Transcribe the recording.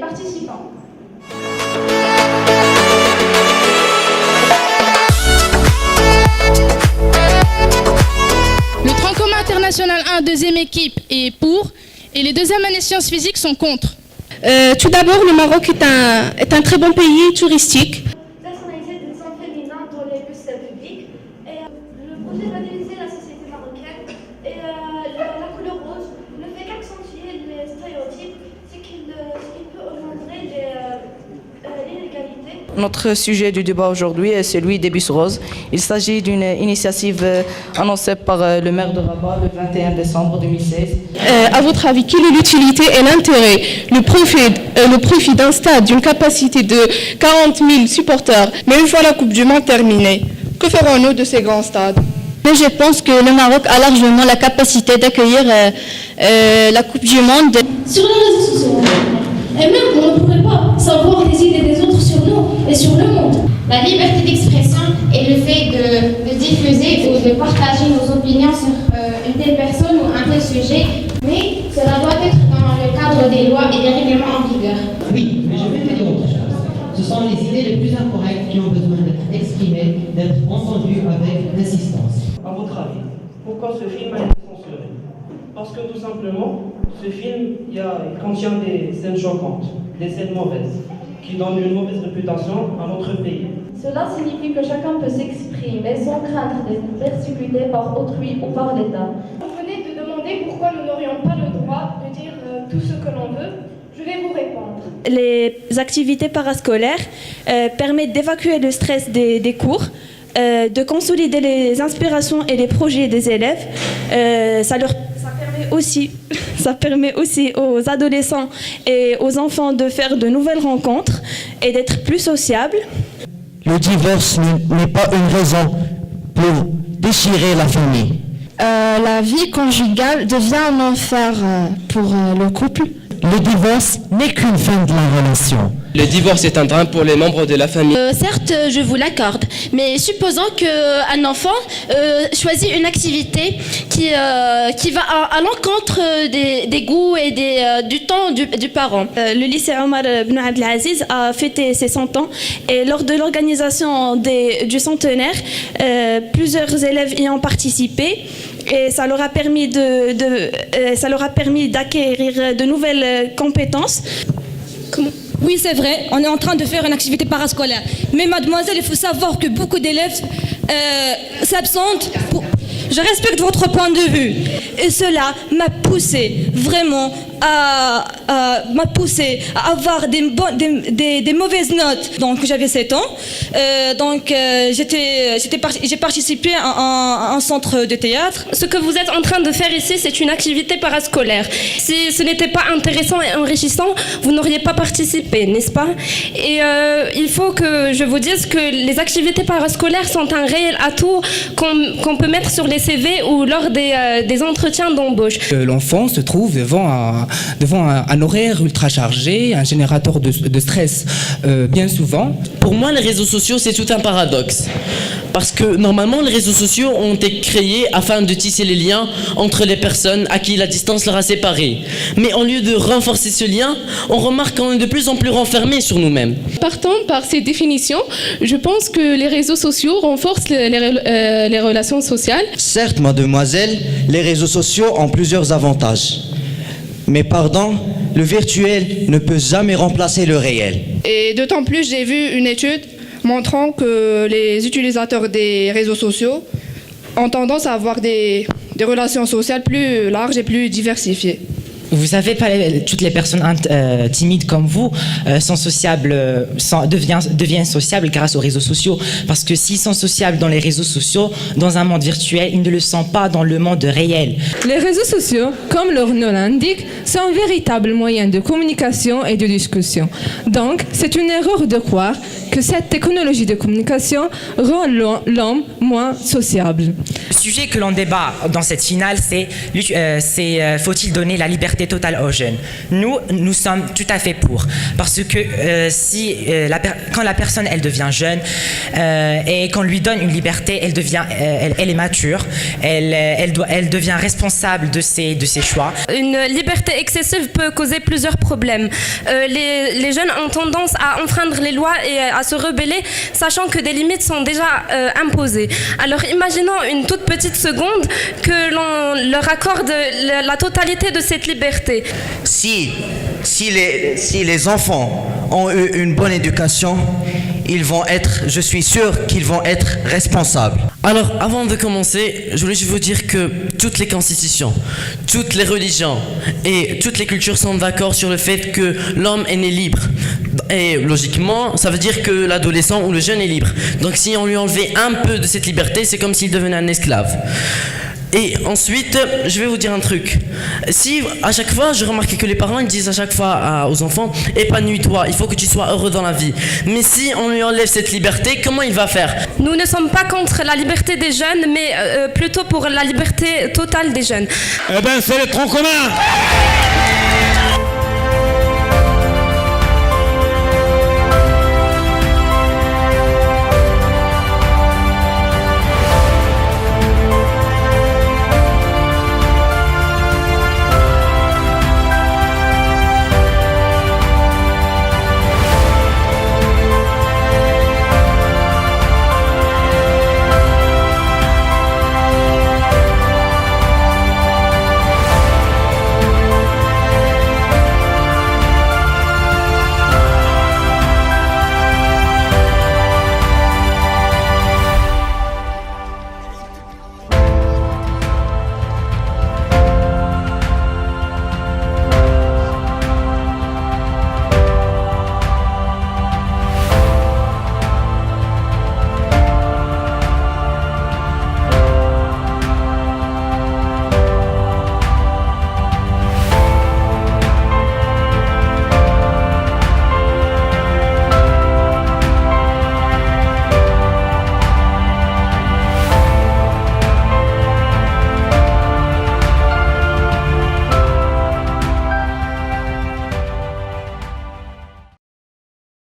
participants. Le tronc commun international 1, deuxième équipe, est pour, et les deuxièmes années sciences physiques sont contre. Tout d'abord, le Maroc est un très bon pays touristique. Personnaliser des centres féminins dans les bus publics. Et le projet modéliser la société marocaine. Et la couleur rose ne fait qu'accentuer les stéréotypes, ce qui peut engendrer l'inégalité. Notre sujet du débat aujourd'hui est celui des bus roses. Il s'agit d'une initiative annoncée par le maire de Rabat le 21 décembre 2016. À votre avis, quelle est l'utilité et l'intérêt, le profit d'un stade d'une capacité de 40 000 supporters, mais une fois la Coupe du Monde terminée, que ferons-nous de ces grands stades? Mais je pense que le Maroc a largement la capacité d'accueillir la Coupe du Monde. Sur les réseaux sociaux, et même on ne pourrait pas savoir les idées des autres sur nous et sur le monde. La liberté d'expression est le fait de diffuser ou de partager nos opinions sur une telle personne ou un tel sujet, mais cela doit être dans le cadre des lois et des règlements en vigueur. Oui, mais je vais te dire autre chose. Ce sont les idées les plus incorrectes qui ont besoin d'être exprimées, d'être entendues avec insistance. À votre avis, pourquoi ce film a été censuré? Parce que tout simplement, ce film il contient des scènes choquantes, des scènes mauvaises, qui donnent une mauvaise réputation à notre pays. Cela signifie que chacun peut s'exprimer sans craindre d'être persécuté par autrui ou par l'État. Vous venez de demander pourquoi nous n'aurions pas le droit de dire tout ce que l'on veut. Je vais vous répondre. Les activités parascolaires permettent d'évacuer le stress des cours, de consolider les inspirations et les projets des élèves. Ça permet aussi aux adolescents et aux enfants de faire de nouvelles rencontres et d'être plus sociables. Le divorce n'est pas une raison pour déchirer la famille. La vie conjugale devient un enfer pour le couple. Le divorce n'est qu'une fin de la relation. Le divorce est un drame pour les membres de la famille. Certes, je vous l'accorde, mais supposons qu'un enfant choisit une activité qui va à l'encontre des goûts et du temps du parent. Le lycée Omar Ben Abdelaziz a fêté ses 100 ans et lors de l'organisation du centenaire, plusieurs élèves y ont participé. Et ça leur a permis d'acquérir de nouvelles compétences. Oui, c'est vrai, on est en train de faire une activité parascolaire. Mais mademoiselle, il faut savoir que beaucoup d'élèves s'absentent. Je respecte votre point de vue. Et cela m'a poussé vraiment à avoir des mauvaises notes. Donc j'avais 7 ans. J'ai participé à un centre de théâtre. Ce que vous êtes en train de faire ici, c'est une activité parascolaire. Si ce n'était pas intéressant et enrichissant, vous n'auriez pas participé, n'est-ce pas? Et il faut que je vous dise que les activités parascolaires sont un réel atout qu'on peut mettre sur les CV ou lors des entretiens d'embauche. L'enfant se trouve devant un horaire ultra chargé, un générateur de stress bien souvent. Pour moi, les réseaux sociaux, c'est tout un paradoxe. Parce que normalement, les réseaux sociaux ont été créés afin de tisser les liens entre les personnes à qui la distance leur a séparés. Mais au lieu de renforcer ce lien, on remarque qu'on est de plus en plus renfermés sur nous-mêmes. Partant par ces définitions, je pense que les réseaux sociaux renforcent les relations sociales. Certes, mademoiselle, les réseaux sociaux ont plusieurs avantages. Mais pardon, le virtuel ne peut jamais remplacer le réel. Et d'autant plus, j'ai vu une étude montrant que les utilisateurs des réseaux sociaux ont tendance à avoir des relations sociales plus larges et plus diversifiées. Vous savez, pas toutes les personnes timides comme vous sont sociables, deviennent sociables grâce aux réseaux sociaux. Parce que s'ils sont sociables dans les réseaux sociaux, dans un monde virtuel, ils ne le sont pas dans le monde réel. Les réseaux sociaux, comme leur nom l'indique, sont un véritable moyen de communication et de discussion. Donc, c'est une erreur de croire que cette technologie de communication rend l'homme moins sociable. Le sujet que l'on débat dans cette finale, c'est faut-il donner la liberté liberté totale aux jeunes. Nous sommes tout à fait pour. Parce que quand la personne, elle devient jeune et qu'on lui donne une liberté, elle est mature, elle devient responsable de ses choix. Une liberté excessive peut causer plusieurs problèmes. Les jeunes ont tendance à enfreindre les lois et à se rebeller, sachant que des limites sont déjà imposées. Alors imaginons une toute petite seconde que l'on leur accorde la totalité de cette liberté. Si les enfants ont eu une bonne éducation, je suis sûr qu'ils vont être responsables. Alors, avant de commencer, je voulais juste vous dire que toutes les constitutions, toutes les religions et toutes les cultures sont d'accord sur le fait que l'homme est né libre. Et logiquement, ça veut dire que l'adolescent ou le jeune est libre. Donc si on lui enlevait un peu de cette liberté, c'est comme s'il devenait un esclave. Et ensuite, je vais vous dire un truc. Si à chaque fois, je remarque que les parents ils disent à chaque fois aux enfants, épanouis-toi, il faut que tu sois heureux dans la vie. Mais si on lui enlève cette liberté, comment il va faire? Nous ne sommes pas contre la liberté des jeunes, mais plutôt pour la liberté totale des jeunes. Eh ben, c'est le tronc commun.